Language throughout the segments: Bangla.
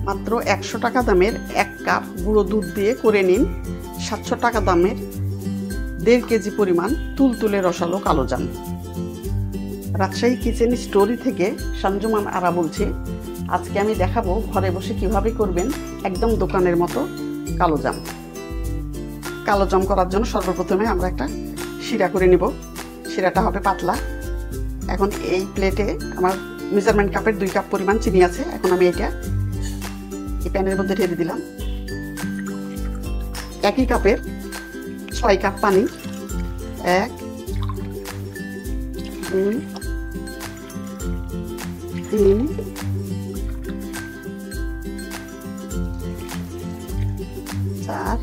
মাত্র 100 টাকা দামের 1 কাপ গুঁড়ো দুধ দিয়ে করে নিন 700 টাকা দামের 1.5 কেজি পরিমাণ তুলতুলে রসালো কালোজাম। রাজশাহী কিচেন স্টোরি থেকে সঞ্জুমান আরা বলছি। আজকে আমি দেখাবো ঘরে বসে কিভাবে করবেন একদম দোকানের মতো কালোজাম। কালোজাম করার জন্য সর্বপ্রথমে আমরা একটা শিরা করে নিব। শিরাটা হবে পাতলা। এখন এই প্লেটে আমার মেজারমেন্ট কাপের 2 কাপ পরিমাণ চিনি আছে। এখন আমি এটা এই প্যানের মধ্যে ঢেলে দিলাম। একই কাপের 6 কাপ পানি, 1 2 3 4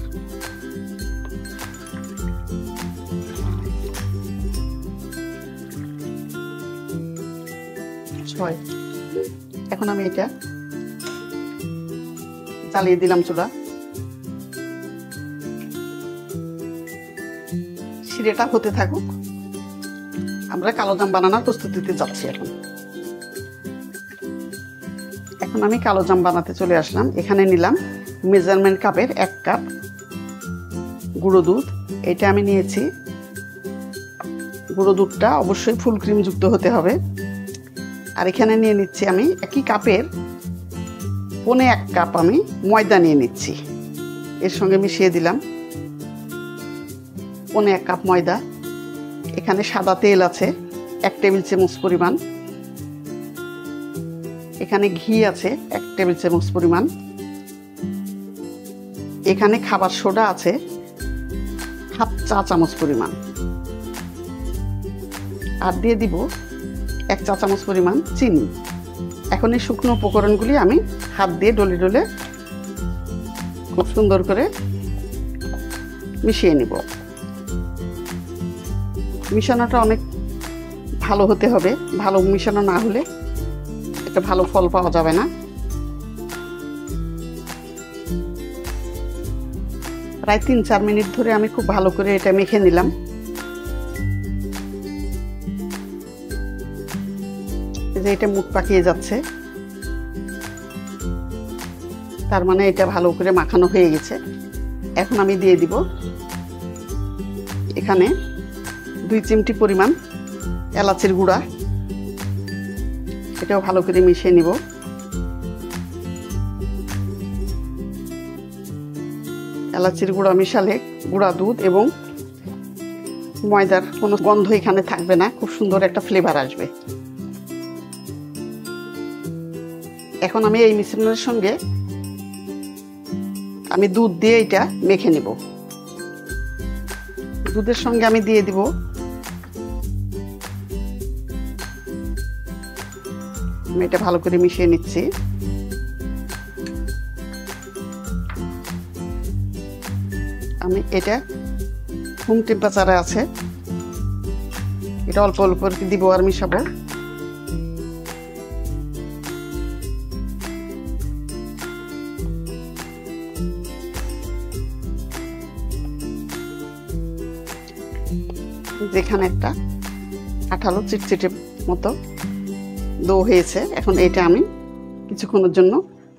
6। এখন আমি এটা চালিয়ে দিলাম চুলা। শিরাটা হতে থাকুক, আমরা কালোজাম বানানোর প্রস্তুতিতে যাচ্ছি। এখন আমি কালোজাম বানাতে চলে আসলাম। এখানে নিলাম মেজারমেন্ট কাপের 1 কাপ গুঁড়ো দুধ। এটা আমি নিয়েছি। গুঁড়ো দুধটা অবশ্যই ফুল ক্রিম যুক্ত হতে হবে। আর এখানে নিয়ে নিচ্ছি আমি একই কাপের 1.25 কাপ আমি ময়দা নিয়ে নিচ্ছি। এর সঙ্গে মিশিয়ে দিলাম 1.25 কাপ ময়দা। এখানে সাদা তেল আছে 1 টেবিল চামচ পরিমাণ। এখানে ঘি আছে 1 টেবিল চামচ পরিমাণ। এখানে খাবার সোডা আছে 1/2 চা চামচ পরিমাণ। আর দিয়ে দিব 1 চা চামচ পরিমাণ চিনি। এখন এই শুকনো উপকরণগুলি আমি হাত দিয়ে ডলে ডলে খুব সুন্দর করে মিশিয়ে নিব। মিশানোটা অনেক ভালো হতে হবে। ভালো মিশানো না হলে একটা ভালো ফল পাওয়া যাবে না। প্রায় 3-4 মিনিট ধরে আমি খুব ভালো করে এটা মেখে নিলাম। এই যে এটা মুখ পাকিয়ে যাচ্ছে, তার মানে এটা ভালো করে মাখানো হয়ে গেছে। এখন আমি দিয়ে দিব এখানে 2 চিমটি পরিমাণ এলাচের গুঁড়া। এটাও ভালো করে মিশিয়ে নিব। এলাচের গুঁড়া মিশালে গুঁড়া দুধ এবং ময়দার কোনো গন্ধ এখানে থাকবে না, খুব সুন্দর একটা ফ্লেভার আসবে। এখন আমি এই মিশ্রণের সঙ্গে আমি দুধ দিয়ে এটা মেখে নেব। দুধের সঙ্গে আমি দিয়ে দিব আমি এটা ভালো করে মিশিয়ে নিচ্ছি। আমি এটা রুম টেম্পারেচারে আছে। এটা অল্প অল্প দিব আর মিশাবো। যেখানে একটা আঠালো চিটচিটে মতো ডো হয়েছে, এখন এটা আমি কিছুক্ষণের জন্য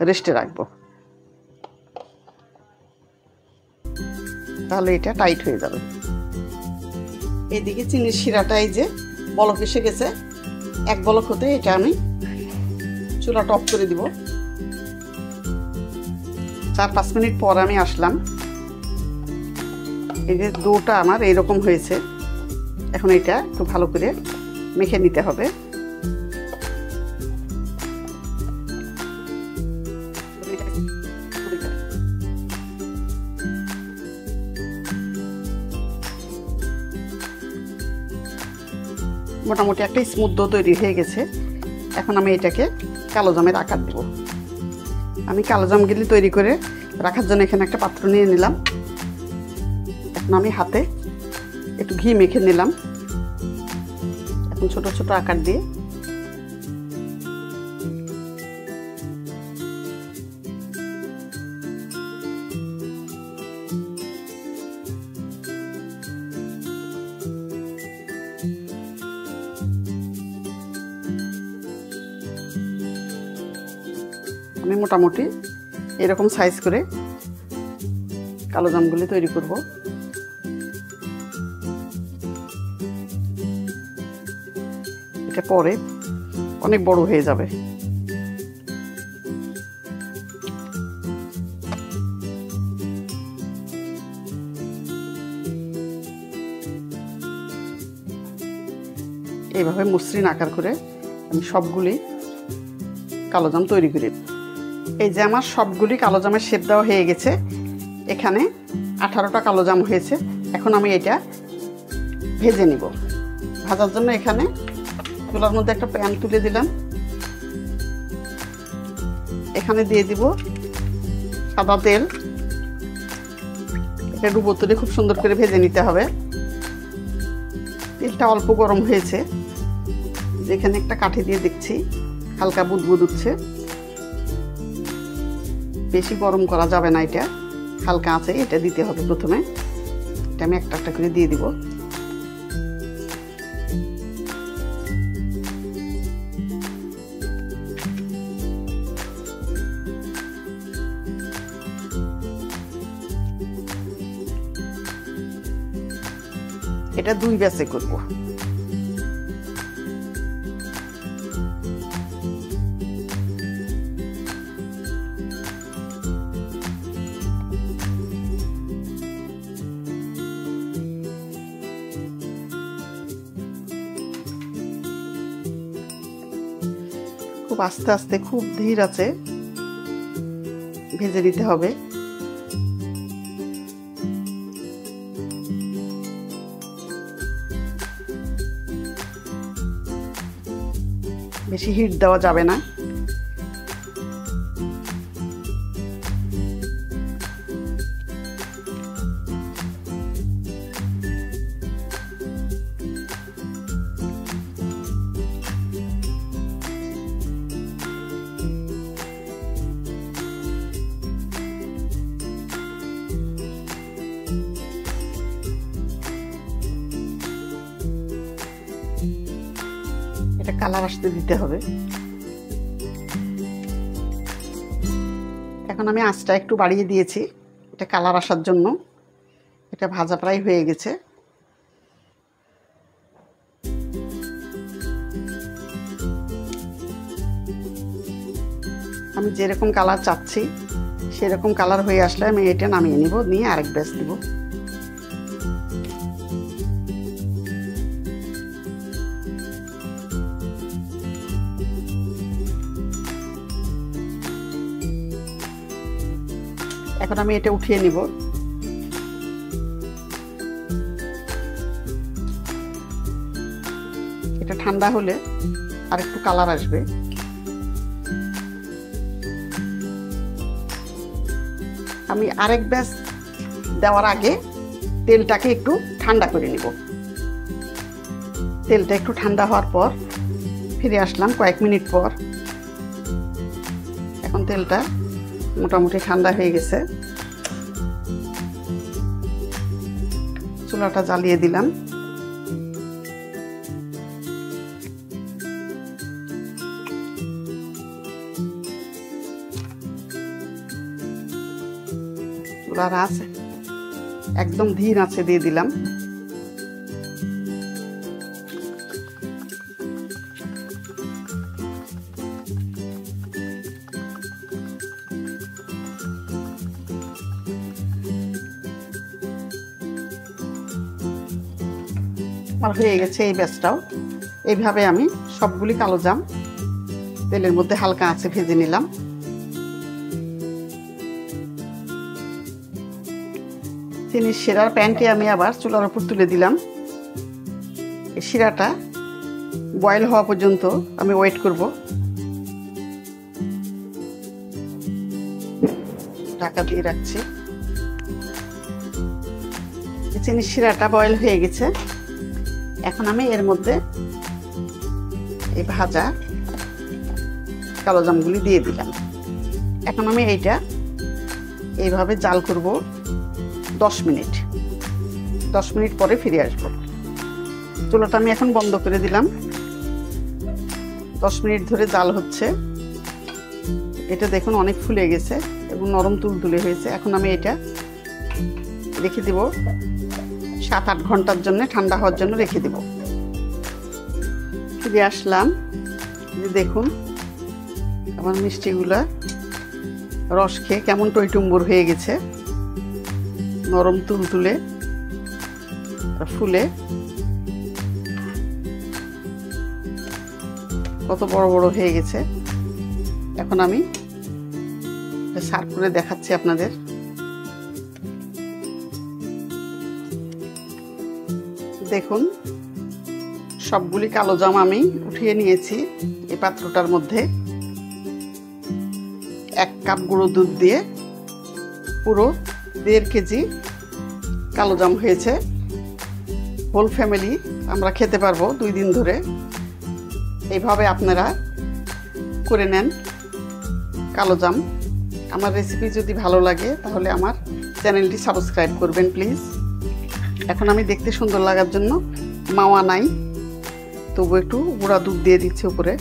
রেস্টে রাখবো। তাহলে এটা টাইট হয়ে যাবে। এদিকে চিনির শিরাটা এই যে বলক এসে গেছে। 1 বলক হতে এটা আমি চুলাটা অফ করে দিব। 4-5 মিনিট পর আমি আসলাম। এই যে ডোটা আমার এইরকম হয়েছে। এখন এটা একটু ভালো করে মেখে নিতে হবে। মোটামুটি একটা স্মুথ ডো তৈরি হয়ে গেছে। এখন আমি এটাকে কালোজামের আকার দেব। আমি কালোজামগুলি তৈরি করে রাখার জন্য এখানে একটা পাত্র নিয়ে নিলাম। এখন আমি হাতে একটু ঘি মেখে নিলাম। এখন ছোট ছোট আকার দিয়ে আমি মোটামুটি এরকম সাইজ করে কালোজামগুলি তৈরি করব। এটা পরে অনেক বড় হয়ে যাবে। এইভাবে মসৃণ আকার করে আমি সবগুলি কালোজাম তৈরি করি। এই যে আমার সবগুলি কালোজামের শেপ দেওয়া হয়ে গেছে। এখানে 18টা কালোজাম হয়েছে। এখন আমি এটা ভেজে নিব। ভাজার জন্য এখানে চুলার মধ্যে একটা প্যান তুলে দিলাম। এখানে দিয়ে দিব সাদা তেল। এটা ডুবো তুলে খুব সুন্দর করে ভেজে নিতে হবে। তেলটা অল্প গরম হয়েছে। যেখানে একটা কাঠি দিয়ে দেখছি হালকা বুদবুদ উঠছে। বেশি গরম করা যাবে না, এটা হালকা আছে, এটা দিতে হবে প্রথমে। এটা আমি একটা একটা করে দিয়ে দিব। এটা 2 ব্যাচে করব। খুব আস্তে আস্তে, খুব ধীর আছে ভেজে নিতে হবে। বেশি হিট দেওয়া যাবে না। এটা কালার আসতে দিতে হবে। এখন আমি আঁচটা একটু বাড়িয়ে দিয়েছি এটা কালার আসার জন্য। এটা ভাজা প্রায় হয়ে গেছে। আমি যেরকম কালার চাচ্ছি সেরকম কালার হয়ে আসলে আমি এটা নামিয়ে নিব, নিয়ে আরেক ব্যাচ দিব। এখন আমি এটা উঠিয়ে নিব। এটা ঠান্ডা হলে আর একটু কালার আসবে। আমি আরেক ব্যাচ দেওয়ার আগে তেলটাকে একটু ঠান্ডা করে নিব। তেলটা একটু ঠান্ডা হওয়ার পর ফিরে আসলাম কয়েক মিনিট পর। এখন তেলটা মোটামুটি ঠান্ডা হয়ে গেছে। চুলাটা জ্বালিয়ে দিলাম। চুলার আঁচ একদম ধীর আঁচে দিয়ে দিলাম। আমার হয়ে গেছে এই ব্যাচটাও। এইভাবে আমি সবগুলি কালোজাম তেলের মধ্যে হালকা আঁচে ভেজে নিলাম। চিনির শিরার প্যানটি আমি আবার চুলার উপর তুলে দিলাম। এই শিরাটা বয়েল হওয়া পর্যন্ত আমি ওয়েট করব। ঢাকা দিয়ে রাখছি। চিনির শিরাটা বয়েল হয়ে গেছে। এখন আমি এর মধ্যে এই ভাজা কালোজামগুলি দিয়ে দিলাম। এখন আমি এইটা এইভাবে জাল করব 10 মিনিট। 10 মিনিট পরে ফিরে আসবো। চুলাটা আমি এখন বন্ধ করে দিলাম। 10 মিনিট ধরে জাল হচ্ছে। এটা দেখুন অনেক ফুলে গেছে। এবং নরম তুলতুলে হয়েছে। এখন আমি এটা রেখে দেব 7-8 ঘন্টার জন্য, ঠান্ডা হওয়ার জন্য রেখে দেব। ফিরে আসলাম, দেখুন আমার মিষ্টিগুলা রস খেয়ে কেমন টইটুম্বুর হয়ে গেছে, নরম তুলতুলে ফুলে কত বড় বড় হয়ে গেছে। এখন আমি সার্ভ করে দেখাচ্ছি আপনাদের। দেখুন সবগুলি কালোজাম আমি উঠিয়ে নিয়েছি এই পাত্রটার মধ্যে। 1 কাপ গুঁড়ো দুধ দিয়ে পুরো 1.5 কেজি কালোজাম হয়েছে। হোল ফ্যামিলি আমরা খেতে পারবো 2 দিন ধরে। এইভাবে আপনারা করে নেন কালোজাম। আমার রেসিপি যদি ভালো লাগে তাহলে আমার চ্যানেলটি সাবস্ক্রাইব করবেন প্লিজ। এখন আমি দেখতে সুন্দর লাগার জন্য মাওয়া নাই, তবু একটু গুঁড়া দুধ দিয়ে দিচ্ছি উপরে।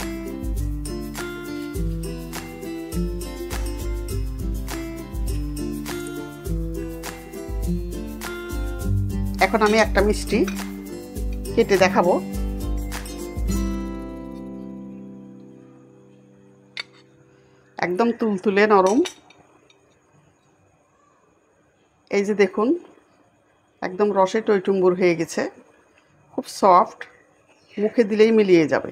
এখন আমি একটা মিষ্টি কেটে দেখাবো। একদম তুলতুলে নরম, এই যে দেখুন একদম রসে টইটুম্বুর হয়ে গেছে, খুব সফট, মুখে দিলেই মিলিয়ে যাবে।